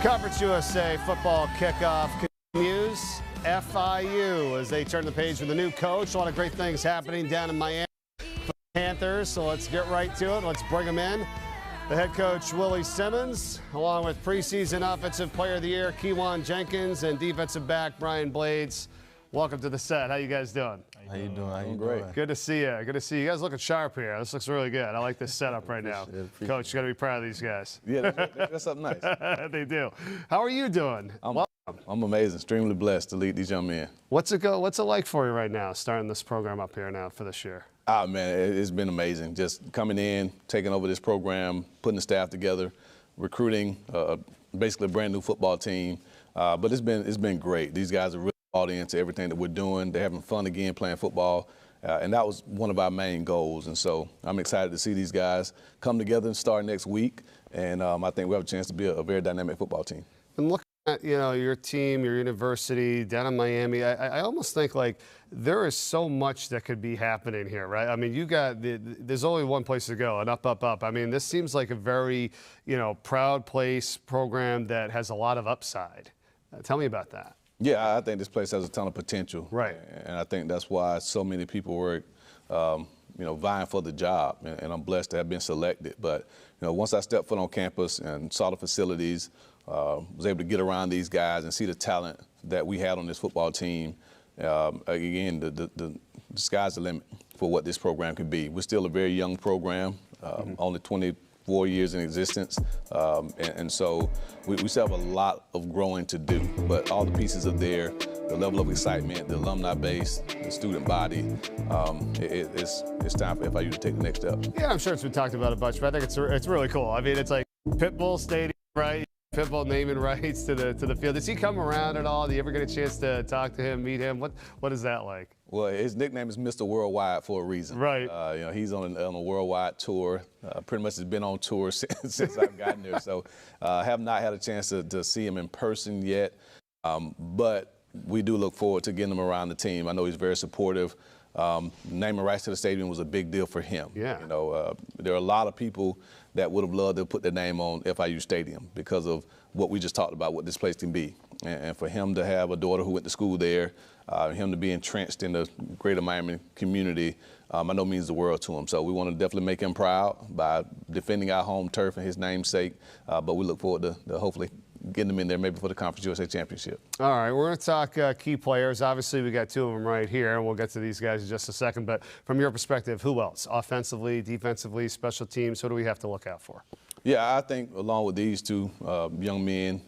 Conference USA football kickoff continues. FIU as they turn the page with a new coach. A lot of great things happening down in Miami for the Panthers. So let's get right to it. Let's bring them in. The head coach, Willie Simmons, along with preseason offensive player of the year, Kewan Jenkins, and defensive back, Brian Blades. Welcome to the set. How you guys doing? How you doing? How you Great. doing? Good to see you. Good to see you. You guys looking sharp here. This looks really good. I like this setup right now. Coach, you got to be proud of these guys. Yeah, that's something nice. They do. How are you doing? I'm amazing. Extremely blessed to lead these young men. What's it like for you right now, starting this program up here now for this year? Ah, man, it's been amazing. Just coming in, taking over this program, putting the staff together, recruiting basically a brand new football team. But it's been great. These guys are really bought into everything that we're doing. They're having fun again playing football. And that was one of our main goals. And so I'm excited to see these guys come together and start next week. And I think we have a chance to be a very dynamic football team. And looking at, your team, your university down in Miami, I almost think like there is so much that could be happening here, right? I mean, there's only one place to go, and up, up, up. I mean, this seems like a very, proud place program that has a lot of upside. Tell me about that. Yeah, I think this place has a ton of potential. Right. And I think that's why so many people were, vying for the job. And I'm blessed to have been selected. But, once I stepped foot on campus and saw the facilities, was able to get around these guys and see the talent that we had on this football team, again, the sky's the limit for what this program can be. We're still a very young program, only 24 years in existence, and so we still have a lot of growing to do, but all the pieces are there. The level of excitement, the alumni base, the student body, it's time for FIU to take the next step. Yeah, I'm sure it's been talked about a bunch, but I think it's really cool. I mean, it's like Pitbull Stadium, right? Pitbull naming rights to the field. Does he come around at all? Do you ever get a chance to talk to him, meet him? What is that like? Well, his nickname is Mr. Worldwide for a reason. Right. He's on a worldwide tour. Pretty much has been on tour since I've gotten there. So have not had a chance to see him in person yet. But we do look forward to getting him around the team. I know he's very supportive. Naming rights to the stadium was a big deal for him. Yeah. There are a lot of people that would have loved to put their name on FIU Stadium because of what we just talked about, what this place can be. And for him to have a daughter who went to school there, him to be entrenched in the greater Miami community, I know means the world to him. So we want to definitely make him proud by defending our home turf and his namesake. But we look forward to hopefully getting them in there maybe for the Conference USA Championship. All right, we're going to talk key players. Obviously, we got two of them right here, and we'll get to these guys in just a second. But from your perspective, who else? Offensively, defensively, special teams, who do we have to look out for? Yeah, I think along with these two young men,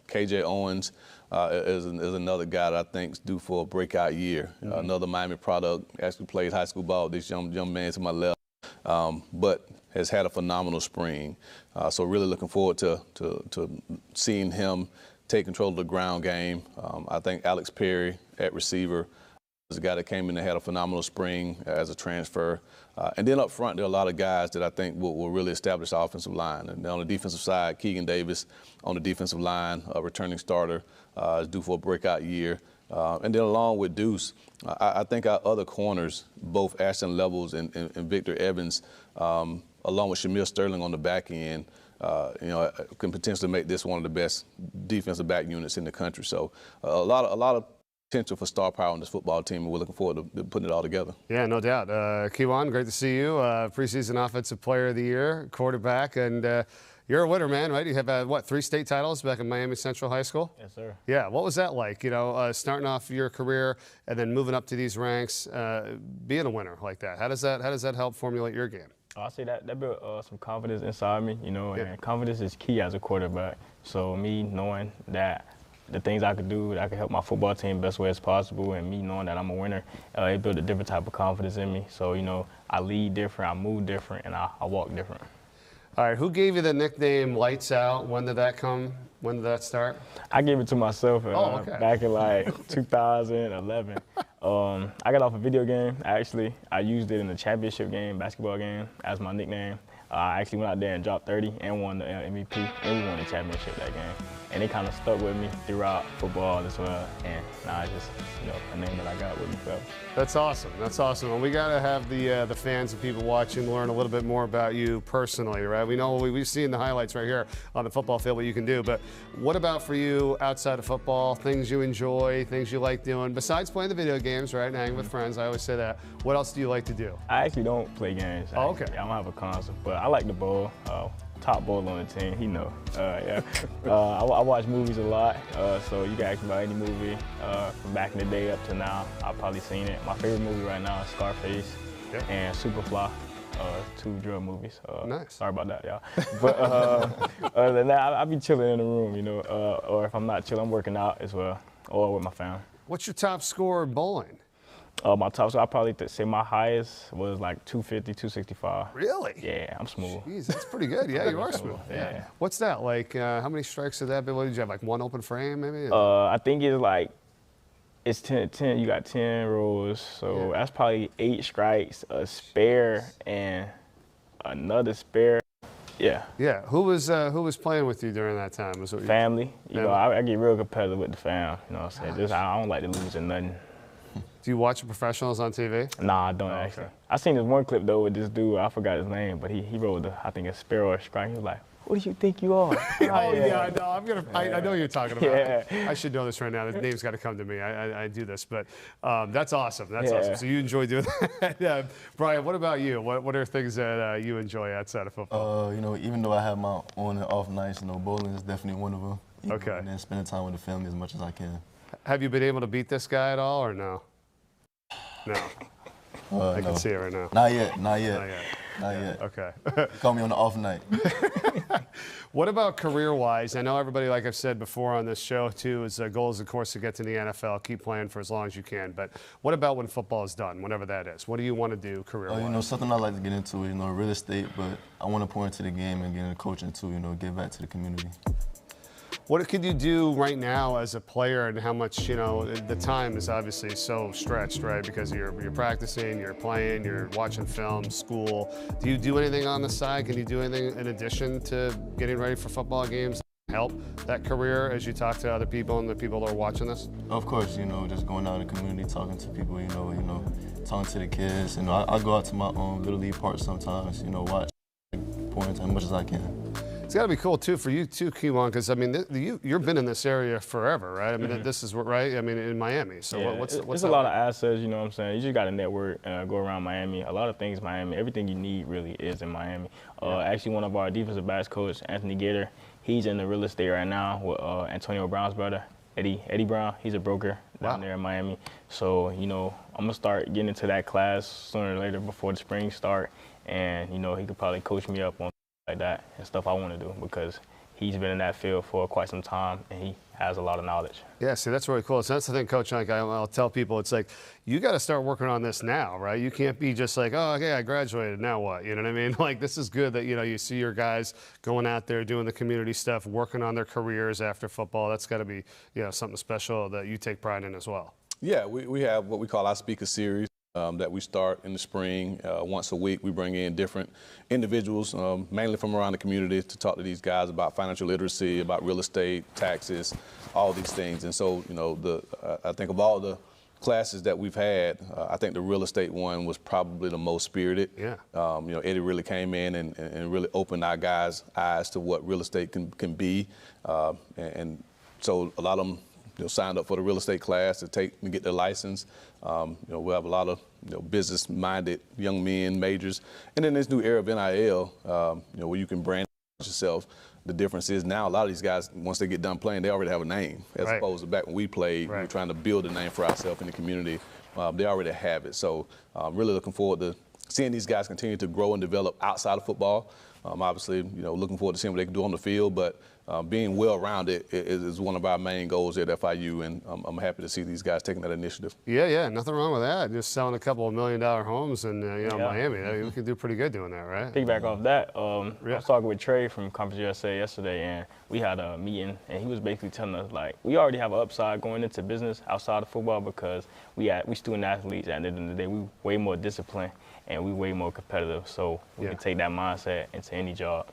KJ Owens is another guy that I think is due for a breakout year. Another Miami product, actually played high school ball, this young man to my left, but has had a phenomenal spring. So really looking forward to seeing him take control of the ground game. I think Alex Perry at receiver is a guy that came in and had a phenomenal spring as a transfer. And then up front, there are a lot of guys that I think will really establish the offensive line. And on the defensive side, Keegan Davis on the defensive line, a returning starter, is due for a breakout year. And then along with Deuce, I think our other corners, both Ashton Levels and Victor Evans, along with Shamil Sterling on the back end, can potentially make this one of the best defensive back units in the country. So a lot of potential for star power on this football team, and we're looking forward to putting it all together. Yeah, no doubt. Kewan, great to see you. Preseason Offensive Player of the Year, quarterback, and you're a winner, man, right? You have, 3 state titles back in Miami Central High School? Yes, sir. Yeah, what was that like, starting off your career and then moving up to these ranks, being a winner like that? How does that help formulate your game? I say that built some confidence inside me, and confidence is key as a quarterback. So me knowing that the things I could do, that I could help my football team best way as possible, and me knowing that I'm a winner, it built a different type of confidence in me. So, I lead different, I move different, and I walk different. All right, who gave you the nickname Lights Out? When did that come? When did that start? I gave it to myself back in 2011. I got off a video game, actually. I used it in the championship game, basketball game, as my nickname. I actually went out there and dropped 30 and won the MVP, and we won the championship that game. and it kind of stuck with me throughout football as well. And now it's just, you know, a name that I got with me forever. That's awesome. That's awesome. Well, we got to have the fans and people watching learn a little bit more about you personally, right? We know we've seen the highlights right here on the football field, what you can do. But what about for you outside of football? Things you enjoy, things you like doing besides playing the video games, right? And hanging with friends. I always say that. What else do you like to do? I actually don't play games. Oh, okay. I don't have a console, but I like the bowl. Top bowler on the team, he know. Yeah. I watch movies a lot, so you can ask me about any movie from back in the day up to now. I've probably seen it. My favorite movie right now is Scarface and Superfly, 2 drug movies. Nice. Sorry about that, y'all. But other than that, I be chilling in the room, you know, or if I'm not chilling, I'm working out as well, or with my family. What's your top score in bowling? My top score, I probably say my highest was like 250, 265. Really? Yeah, I'm smooth. Jeez, that's pretty good. Yeah, you are smooth. Yeah. What's that like? How many strikes did that be? What did you have? Like 1 open frame, maybe? I think it's like it's 10. You got 10 rolls, so that's probably 8 strikes, a spare, and another spare. Yeah. Yeah. Who was playing with you during that time? Was it family? You know, I get real competitive with the fam. You know what I'm saying? Just, I don't like to lose in nothing. Do you watch the professionals on TV? Nah, I don't actually. Okay. I seen this one clip though with this dude. I forgot his name, but he rolled I think a sparrow or strike. He was like, "What do you think you are?" Yeah, I know. I know what you're talking about. Yeah. I should know this right now. The name's got to come to me. I do this, but that's awesome. That's awesome. So you enjoy doing that. Brian, what about you? What are things that you enjoy outside of football? You know, even though I have my on and off nights, you know, bowling is definitely one of them. Okay. And then spending time with the family as much as I can. Have you been able to beat this guy at all, or no? No. I can see it right now. Not yet. Not yet. Okay. Call me on the off night. What about career-wise? I know everybody, like I've said before on this show, too, is goal is, of course, to get to the NFL, keep playing for as long as you can. But what about when football is done, whenever that is? What do you want to do career-wise? You know, something I like to get into, you know, real estate, but I want to pour into the game and get into coaching, too, you know, give back to the community. What could you do right now as a player, and how much, you know, the time is obviously so stretched, right? Because you're practicing, you're playing, you're watching film, school. Do you do anything on the side? Can you do anything in addition to getting ready for football games to help that career as you talk to other people and the people that are watching this? Of course, you know, just going out in the community, talking to people, you know, talking to the kids. You know, I go out to my own Little League park sometimes, you know, watch, pour into as much as I can. It's got to be cool, too, for you, too, Keewan, because, I mean, you've been in this area forever, right? I mean, this is, right? I mean, in Miami. So yeah, what's it's a lot of assets, you know what I'm saying? You just got to network, go around Miami. A lot of things Miami. Everything you need really is in Miami. Actually, one of our defensive backs coach, Anthony Gator, he's in the real estate right now with Antonio Brown's brother, Eddie Brown. He's a broker down there in Miami. So, you know, I'm going to start getting into that class sooner or later before the spring start. And, you know, he could probably coach me up on like that and stuff I want to do, because he's been in that field for quite some time and he has a lot of knowledge. Yeah, see, that's really cool. So that's the thing, Coach. Like I'll tell people, it's like you got to start working on this now, right? You can't be just like, oh, okay, I graduated, now what? You know what I mean? Like, this is good that, you know, you see your guys going out there doing the community stuff, working on their careers after football. That's got to be, you know, something special that you take pride in as well. Yeah, we have what we call our speaker series. That we start in the spring. Once a week, we bring in different individuals, mainly from around the community, to talk to these guys about financial literacy, about real estate, taxes, all these things. And so, you know, I think of all the classes that we've had, I think the real estate one was probably the most spirited. Yeah. You know, Eddie really came in and really opened our guys' eyes to what real estate can be. And so a lot of them, you know, signed up for the real estate class to get their license. You know, we have a lot of, you know, business-minded young men, majors. And then this new era of NIL, you know, where you can brand yourself. The difference is now a lot of these guys, once they get done playing, they already have a name. As opposed to back when we played, we were trying to build a name for ourselves in the community. They already have it. So I'm really looking forward to seeing these guys continue to grow and develop outside of football. Obviously, you know, looking forward to seeing what they can do on the field, but being well-rounded is one of our main goals at FIU, and I'm happy to see these guys taking that initiative. Yeah, nothing wrong with that. Just selling a couple of $1 million homes in you know, Miami, we can do pretty good doing that, right? Piggyback off that, I was talking with Trey from Conference USA yesterday, and we had a meeting, and he was basically telling us, like, we already have an upside going into business outside of football, because we student athletes. At the end of the day, we way more disciplined and we way more competitive, so we can take that mindset into any job.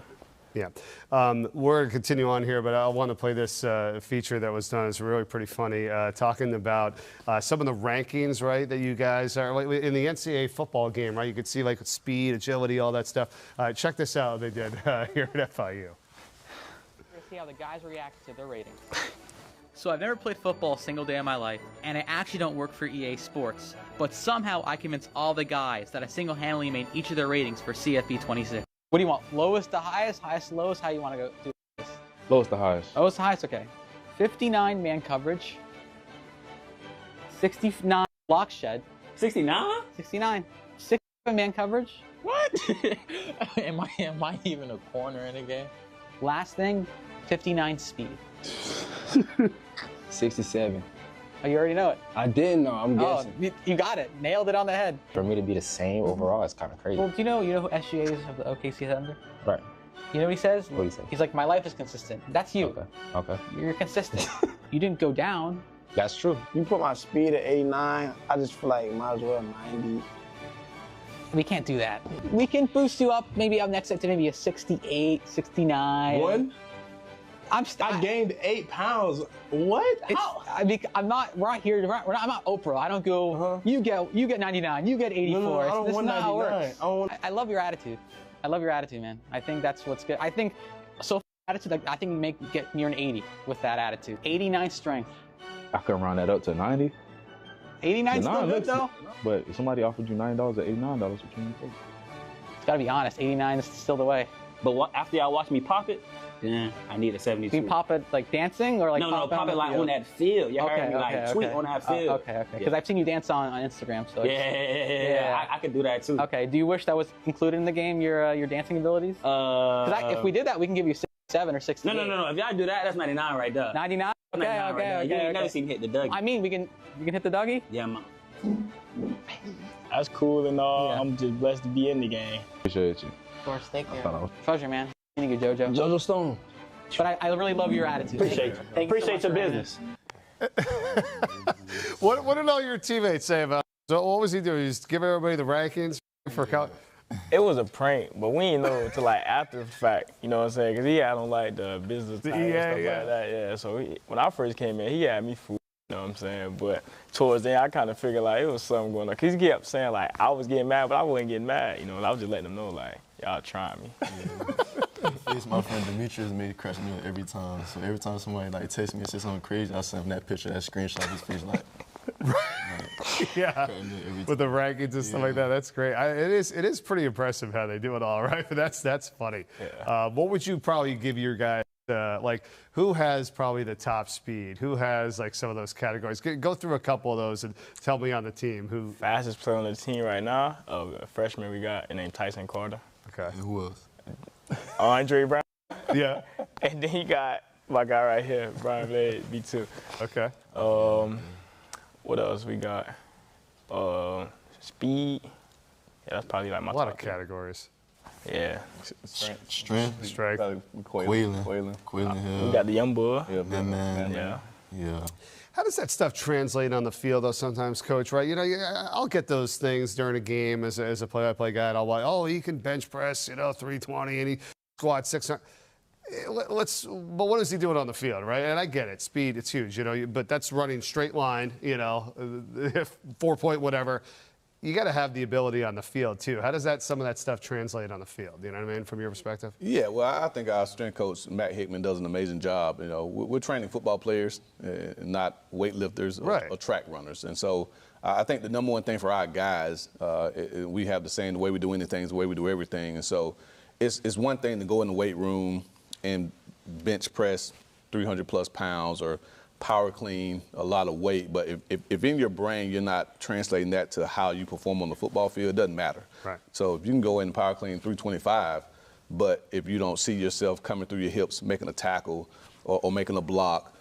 Yeah. We're going to continue on here, but I want to play this feature that was done. It's really pretty funny, talking about some of the rankings, right, that you guys are in the NCAA football game, right? You could see like speed, agility, all that stuff. Check this out. They did here at FIU. We're going to see how the guys react to their ratings. So I've never played football a single day of my life, and I actually don't work for EA Sports. But somehow I convinced all the guys that I single-handedly made each of their ratings for CFB 26. What do you want? Lowest to highest, highest to lowest? How do you want to go do this? Lowest to highest. Lowest to highest, okay. 59 man coverage. 69 block shed. 69? 69. 67 man coverage. What? am I even a corner in the game? Last thing, 59 speed. 67. Oh, you already know it. I did know. I'm guessing. Oh, you got it. Nailed it on the head. For me to be the same overall, it's kind of crazy. Well, do you know who SGA is of the OKC Thunder? Right. You know what he says? What do you say? He's like, my life is consistent. That's you. Okay. You're consistent. You didn't go down. That's true. You put my speed at 89, I just feel like might as well 90. We can't do that. We can boost you up, maybe up next to maybe a 68, 69. What? I gained 8 pounds. What? How? I'm not. We're not here. I'm not Oprah. I don't go. You get 99. You get 84. No, I don't This want is not how it 99. works. I love your attitude. I love your attitude, man. I think that's what's good. I think so. Attitude. Like, I think you get near an 80 with that attitude. 89 strength. I could round that up to 90. 89 still good though. But if somebody offered you $90 or $89, what you think? It's gotta be honest. 89 is still the way. But after y'all watch me pop it, then I need a 72. You pop it like dancing or like pop it like on that field. You heard me, like tweet on that field. Okay. Because I've seen you dance on Instagram. So yeah. I could do that too. Okay. Do you wish that was included in the game? Your dancing abilities? Because if we did that, we can give you 67 or 68. No. If y'all do that, that's 99 right there. 99. Okay. You ain't never seen me hit the Dougie. I mean, we can hit the Dougie. Yeah, man. That's cool and all. Yeah. I'm just blessed to be in the game. Appreciate you. Of course, thank you. Pleasure, man. Thank you, JoJo. JoJo Stone. But I really love your attitude. Appreciate your business. What did all your teammates say about it? So what was he doing? He just give everybody the rankings for It was a prank, but we didn't know until like after the fact, you know what I'm saying? Because he had on like the business type and stuff like that. Yeah, so when I first came in, he had me fooled, you know what I'm saying? But towards the end, I kind of figured like it was something going on. Because he kept saying like I was getting mad, but I wasn't getting mad, you know? And I was just letting him know like, y'all trying me. It's my friend Demetrius made crash me up every time. So every time somebody like text me and say something crazy, I send him that picture, that screenshot of his face like. Yeah, with the rankings and stuff like that. That's great. It is pretty impressive how they do it all, right? But that's funny. Yeah. What would you probably give your guys? Like, who has probably the top speed? Who has like some of those categories? Go through a couple of those and tell me on the team who. Fastest player on the team right now, a freshman we got, named Tyson Carter. Okay. And who else? Andre Brown. Yeah. And then he got my guy right here, Brian Blade, B2. Okay. What else we got? Speed. Yeah, that's probably like my top. A lot of categories. Yeah. Strength. Quaylen Hill. We got the young boy. Yeah, man. Yeah. How does that stuff translate on the field, though, sometimes, Coach, right? You know, I'll get those things during a game as a play-by-play guy, and I'll like, oh, he can bench press, 320, and he squats 600. But what is he doing on the field, right? And I get it. Speed, it's huge, but that's running straight line, 4-point whatever. You got to have the ability on the field, too. How does some of that stuff translate on the field? You know what I mean, from your perspective? Yeah, well, I think our strength coach, Matt Hickman, does an amazing job. We're training football players, not weightlifters or track runners. And so I think the number one thing for our guys, we have the way we do anything is the way we do everything. And so it's one thing to go in the weight room and bench press 300-plus pounds or power clean a lot of weight, but if in your brain you're not translating that to how you perform on the football field, it doesn't matter. Right. So if you can go in and power clean 325, but if you don't see yourself coming through your hips, making a tackle or making a block,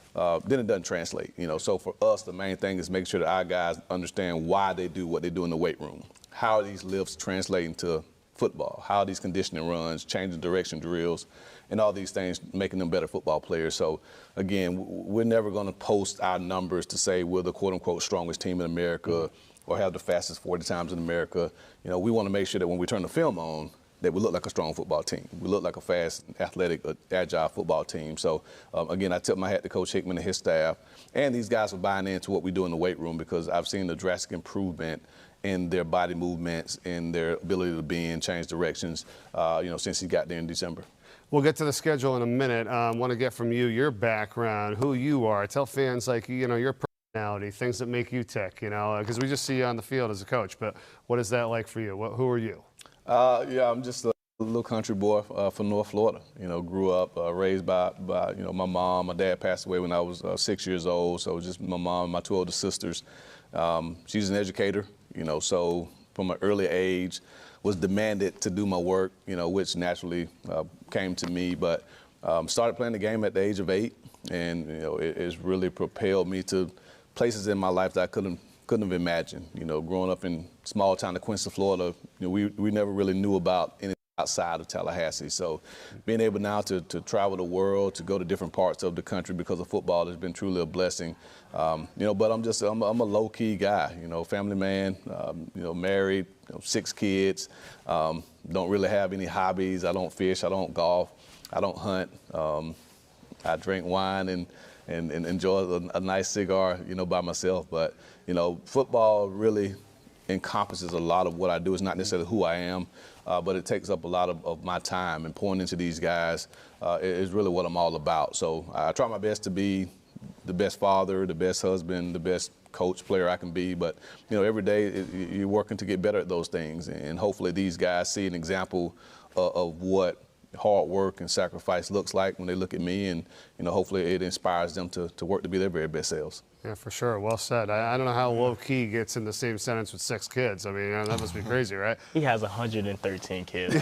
then it doesn't translate. So for us, the main thing is making sure that our guys understand why they do what they do in the weight room. How are these lifts translating to football? How are these conditioning runs, changing direction drills, and all these things making them better football players? So, again, we're never going to post our numbers to say we're the quote-unquote strongest team in America or have the fastest 40 times in America. We want to make sure that when we turn the film on, that we look like a strong football team. We look like a fast, athletic, agile football team. So, again, I tip my hat to Coach Hickman and his staff. And these guys are buying into what we do in the weight room because I've seen the drastic improvement in their body movements, in their ability to bend, change directions, since he got there in December. We'll get to the schedule in a minute. Want to get from you your background, who you are. Tell fans, your personality, things that make you tick, because we just see you on the field as a coach. But what is that like for you? Who are you? I'm just a little country boy from North Florida. Grew up, raised by my mom. My dad passed away when I was 6 years old, so just my mom and my two older sisters. She's an educator, so from an early age was demanded to do my work, which naturally came to me. But started playing the game at the age of 8, and it's really propelled me to places in my life that I couldn't have imagined. Growing up in small town of Quincy, Florida, we never really knew about anything outside of Tallahassee. So being able now to travel the world, to go to different parts of the country because of football has been truly a blessing. But I'm a low-key guy, family man, married, 6 kids, don't really have any hobbies. I don't fish, I don't golf, I don't hunt. I drink wine and enjoy a nice cigar, by myself. But, football really encompasses a lot of what I do. It's not necessarily who I am, but it takes up a lot of my time, and pouring into these guys is really what I'm all about. So I try my best to be the best father, the best husband, the best coach, player I can be. But, every day you're working to get better at those things. And hopefully these guys see an example of what hard work and sacrifice looks like when they look at me, and hopefully it inspires them to work to be their very best selves. Yeah, for sure. Well said. I don't know how low-key gets in the same sentence with 6 kids. I mean, that must be crazy, right? He has 113 kids.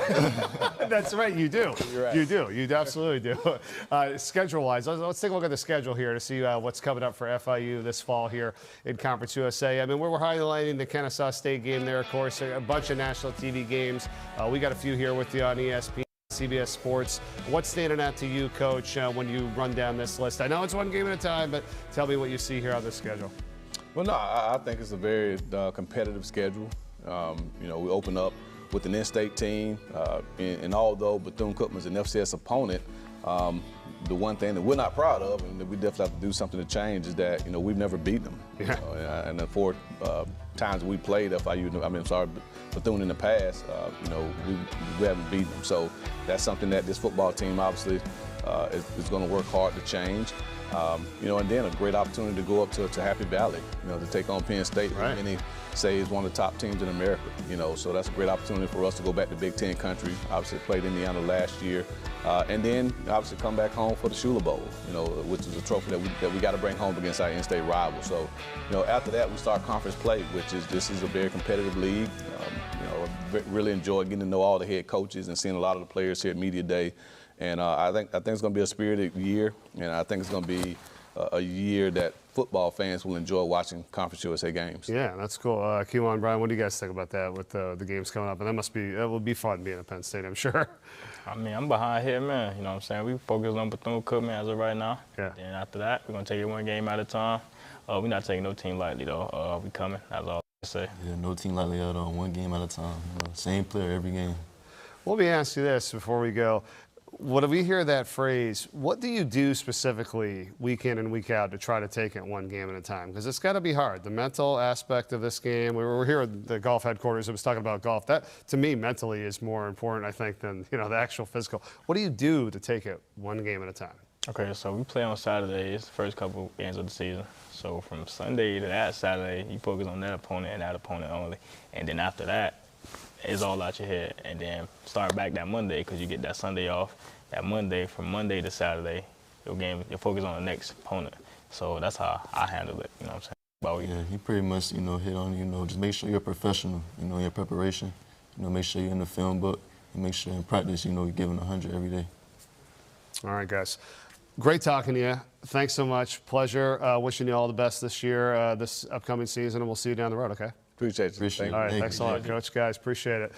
That's right, you do. You're right. You do. You absolutely do. Schedule-wise, let's take a look at the schedule here to see what's coming up for FIU this fall here in Conference USA. I mean, we're highlighting the Kennesaw State game there, of course, a bunch of national TV games. We got a few here with you on ESPN. CBS Sports. What's standing out to you, Coach, when you run down this list? I know it's one game at a time, but tell me what you see here on the schedule. Well, no, I think it's a very competitive schedule. We open up with an in-state team, and although Bethune-Cookman's an FCS opponent, the one thing that we're not proud of, and that we definitely have to do something to change, is that we've never beaten them. Yeah. And the 4 times we played FIU, Bethune in the past, we haven't beaten them. So that's something that this football team obviously is going to work hard to change. And then a great opportunity to go up to Happy Valley, to take on Penn State, right. Many say is one of the top teams in America, so that's a great opportunity for us to go back to Big Ten country. Obviously played Indiana last year, and then obviously come back home for the Shula Bowl, which is a trophy that we got to bring home against our in-state rival. So, after that we start conference play, this is a very competitive league. Really enjoy getting to know all the head coaches and seeing a lot of the players here at Media Day. And I think it's going to be a spirited year, and I think it's going to be a year that football fans will enjoy watching Conference USA games. Yeah, that's cool. Keelan, Brian, what do you guys think about that with the games coming up? And that will be fun being at Penn State, I'm sure. I mean, I'm behind here, man. You know what I'm saying? We focus on Bethune-Cookman as of right now. Yeah. Then after that, we're going to take it one game at a time. We're not taking no team lightly, though. We coming. That's all I say. Yeah, no team lightly at all. One game at a time. Same player every game. Let me ask you this before we go. When we hear that phrase, what do you do specifically week in and week out to try to take it one game at a time? Because it's got to be hard. The mental aspect of this game. We were here at the golf headquarters. I was talking about golf. That, to me, mentally is more important, I think, than the actual physical. What do you do to take it one game at a time? Okay, so we play on Saturdays, first couple games of the season. So from Sunday to that Saturday, you focus on that opponent and that opponent only. And then after that, it's all out your head. And then start back that Monday, because you get that Sunday off. That Monday, from Monday to Saturday, your focus on the next opponent. So that's how I handle it, you know what I'm saying? Yeah, he pretty much, hit on, just make sure you're a professional, your preparation. Make sure you're in the film book, and make sure in practice, you're giving 100 every day. All right, guys. Great talking to you. Thanks so much. Pleasure. Wishing you all the best this year, this upcoming season, and we'll see you down the road, okay? Appreciate it. Appreciate it. All right, Thank thanks you. a lot, Coach. Guys, appreciate it.